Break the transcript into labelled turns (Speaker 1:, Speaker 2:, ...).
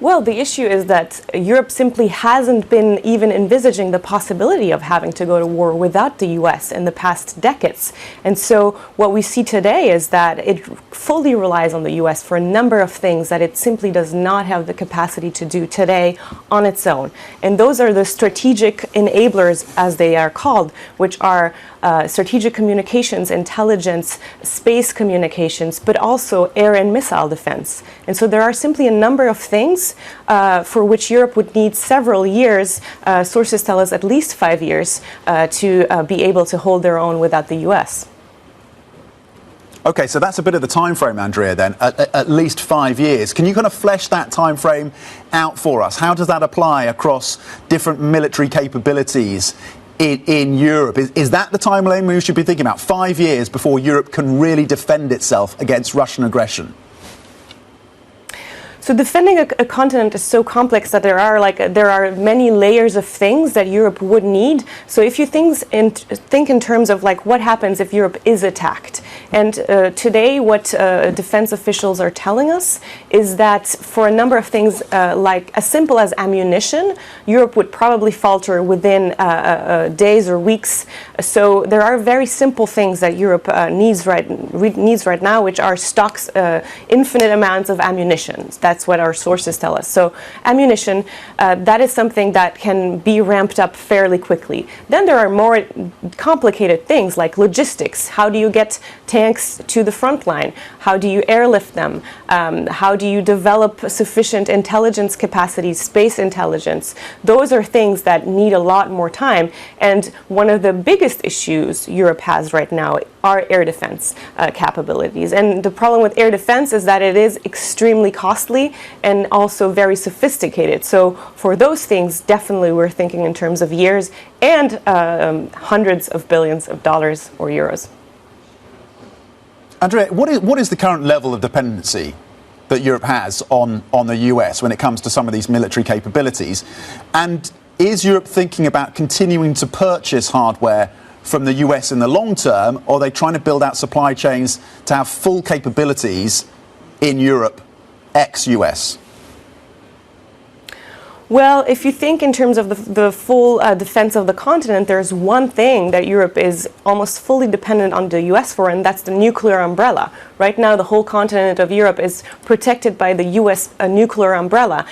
Speaker 1: Well, the issue is that Europe simply hasn't been even envisaging the possibility of having to go to war without the US in the past decades. And so what we see today is that it fully relies on the US for a number of things that it simply does not have the capacity to do today on its own. And those are the strategic enablers, as they are called, which are strategic communications, intelligence, space communications, but also air and missile defense. And so there are simply a number of things for which Europe would need several years, sources tell us at least 5 years, to be able to hold their own without the US.
Speaker 2: Okay, so that's a bit of the time frame, Andrea, then, at least 5 years. Can you kind of flesh that time frame out for us? How does that apply across different military capabilities in Europe? Is that the timeline we should be thinking about? 5 years before Europe can really defend itself against Russian aggression?
Speaker 1: So defending a continent is so complex that there are many layers of things that Europe would need. So if you think in terms of like what happens if Europe is attacked, and today what defense officials are telling us is that for a number of things like as simple as ammunition, Europe would probably falter within days or weeks. So there are very simple things that Europe needs right now, which are stocks, infinite amounts of ammunition. That's what our sources tell us. So ammunition, that is something that can be ramped up fairly quickly. Then there are more complicated things like logistics. How do you get tanks to the front line? How do you airlift them? How do you develop sufficient intelligence capacities, space intelligence? Those are things that need a lot more time. And one of the biggest issues Europe has right now are air defense capabilities. And the problem with air defense is that it is extremely costly and also very sophisticated. So for those things, definitely we're thinking in terms of years and hundreds of billions of dollars or euros.
Speaker 2: Andrea, what is the current level of dependency that Europe has on the US when it comes to some of these military capabilities? And is Europe thinking about continuing to purchase hardware from the US in the long term, or are they trying to build out supply chains to have full capabilities in Europe ex-US?
Speaker 1: Well, if you think in terms of the full defense of the continent, there's one thing that Europe is almost fully dependent on the US for, and that's the nuclear umbrella. Right now, the whole continent of Europe is protected by the US nuclear umbrella.